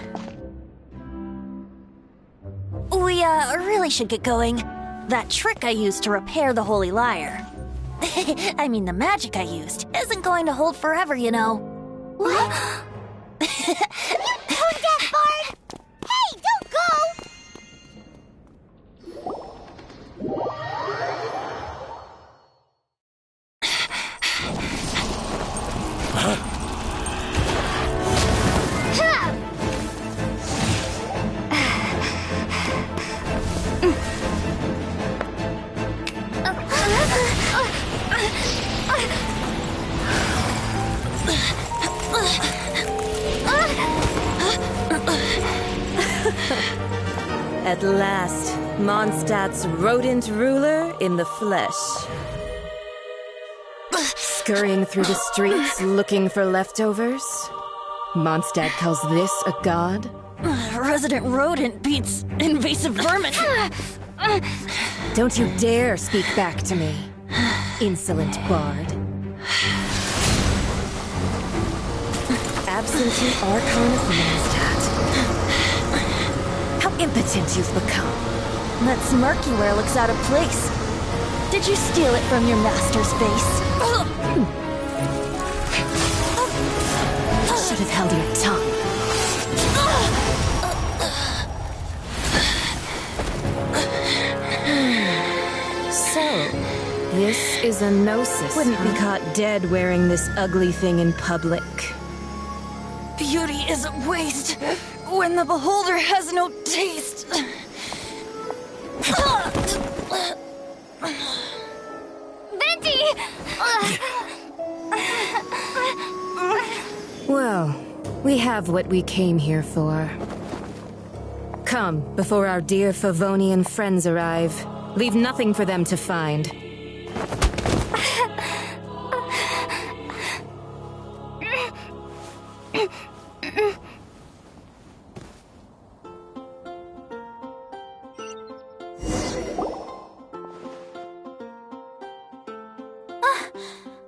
E: We, really should get going. That trick I used to repair the Holy Lyre. I mean, the magic I used isn't going to hold forever, you know.
A: What? You tone-deaf bard! Hey, don't go!
P: At last, Mondstadt's rodent ruler in the flesh. Scurrying through the streets looking for leftovers? Mondstadt calls this a god?
E: Resident rodent beats invasive vermin.
P: Don't you dare speak back to me, insolent bard. Absentee Archon of Mondstadt. How impotent you've become.
E: That smirky wear looks out of place. Did you steal it from your master's face?
P: Should have held your tongue. So, this is a gnosis. Wouldn't be caught dead wearing this ugly thing in public.
E: Beauty is a waste when the beholder has no taste.
A: Venti!
P: Well, we have what we came here for. Come, before our dear Favonian friends arrive. Leave nothing for them to find.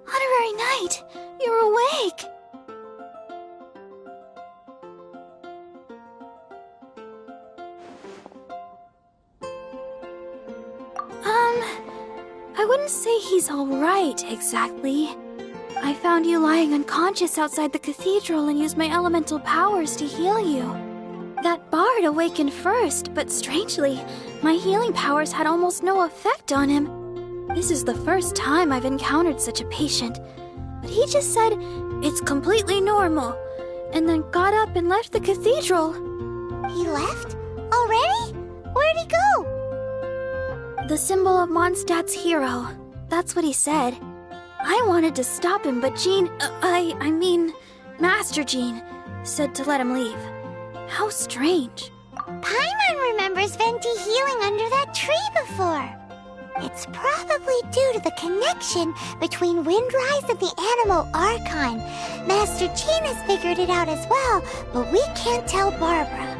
O: Honorary Knight, you're awake. I wouldn't say he's all right, exactly. I found you lying unconscious outside the cathedral and used my elemental powers to heal you. That bard awakened first, but strangely, my healing powers had almost no effect on him. This is the first time I've encountered such a patient, but he just said it's completely normal, and then got up and left the cathedral.
A: He left? Already? Where'd he go?
O: The symbol of Mondstadt's hero. That's what he said. I wanted to stop him, but I mean, Master Jean, said to let him leave. How strange.
A: Paimon remembers Venti healing under that tree before. It's probably due to the connection between Windrise and the Animal Archon. Master Jean has figured it out as well, but we can't tell Barbara.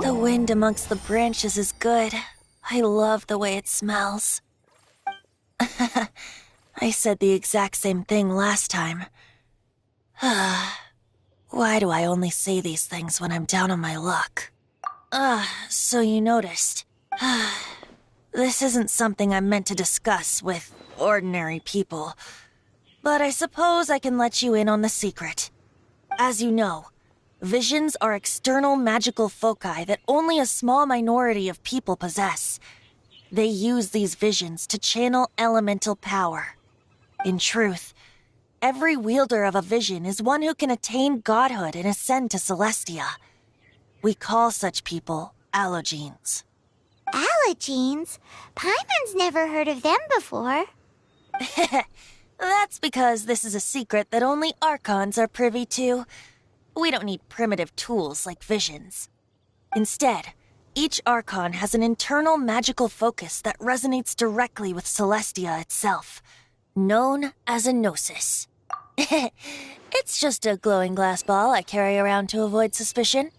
E: The wind amongst the branches is good. I love the way it smells. I said the exact same thing last time. Why do I only say these things when I'm down on my luck? So you noticed. This isn't something I'm meant to discuss with ordinary people. But I suppose I can let you in on the secret. As you know, visions are external magical foci that only a small minority of people possess. They use these visions to channel elemental power. In truth, every wielder of a vision is one who can attain godhood and ascend to Celestia. We call such people allogenes.
A: Allogenes? Paimon's never heard of them before.
E: That's because this is a secret that only Archons are privy to. We don't need primitive tools like visions. Instead, each Archon has an internal magical focus that resonates directly with Celestia itself, known as a gnosis. It's just a glowing glass ball I carry around to avoid suspicion.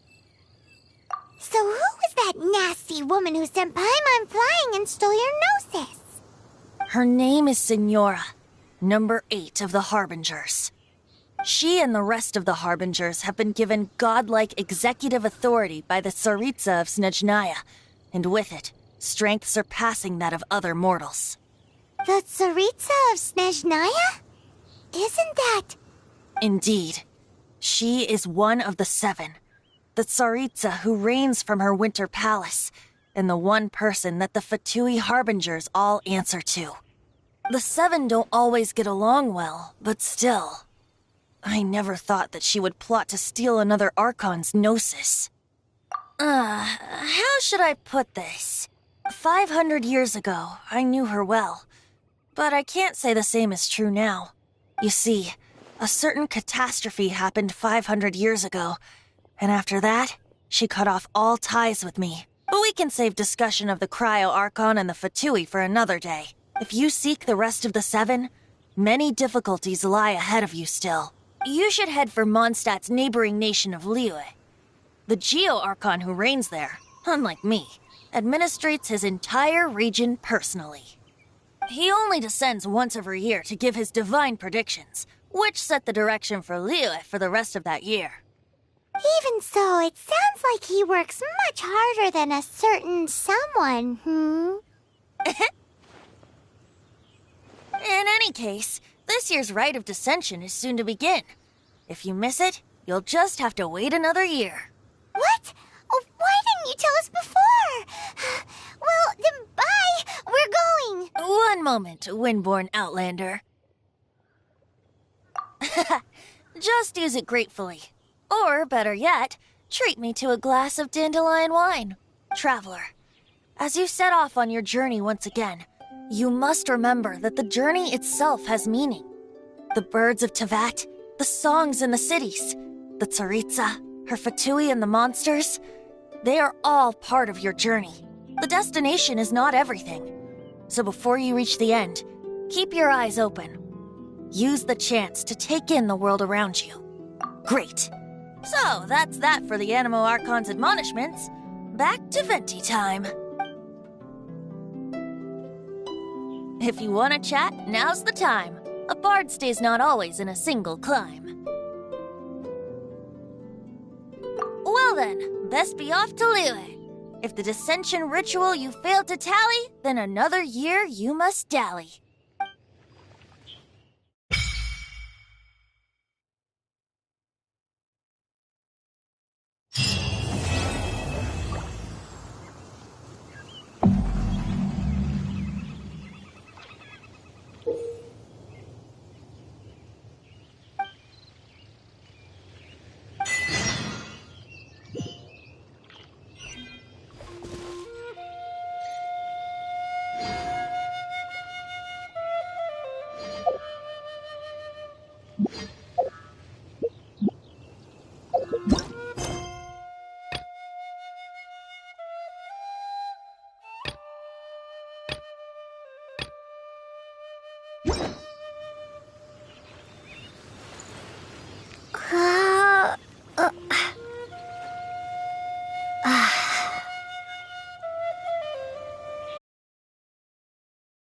A: So who was that nasty woman who sent Paimon flying and stole your gnosis?
E: Her name is Signora, number 8 of the Harbingers. She and the rest of the Harbingers have been given godlike executive authority by the Tsaritsa of Snezhnaya, and with it, strength surpassing that of other mortals.
A: The Tsaritsa of Snezhnaya? Isn't that...
E: Indeed. She is one of the 7, the Tsaritsa who reigns from her winter palace, and the one person that the Fatui Harbingers all answer to. The Seven don't always get along well, but still. I never thought that she would plot to steal another Archon's Gnosis. How should I put this? 500 years ago, I knew her well. But I can't say the same is true now. You see, a certain catastrophe happened 500 years ago, and after that, she cut off all ties with me. But we can save discussion of the Cryo Archon and the Fatui for another day. If you seek the rest of the Seven, many difficulties lie ahead of you still. You should head for Mondstadt's neighboring nation of Liyue. The Geo-Archon who reigns there, unlike me, administrates his entire region personally. He only descends once every year to give his divine predictions, which set the direction for Liyue for the rest of that year.
A: Even so, it sounds like he works much harder than a certain someone,
E: In any case, this year's Rite of Descension is soon to begin. If you miss it, you'll just have to wait another year.
A: What? Oh, why didn't you tell us before? Well, then bye! We're going!
E: One moment, Windborn Outlander. Just use it gratefully. Or, better yet, treat me to a glass of dandelion wine. Traveler, as you set off on your journey once again, you must remember that the journey itself has meaning. The birds of Tevat, the songs in the cities, the Tsaritsa, her Fatui and the monsters, they are all part of your journey. The destination is not everything. So before you reach the end, keep your eyes open. Use the chance to take in the world around you. Great. So, that's that for the Animo Archon's admonishments. Back to Venti time. If you want to chat, now's the time. A bard stays not always in a single clime. Well then, best be off to Liyue. If the Dissension ritual you failed to tally, then another year you must dally.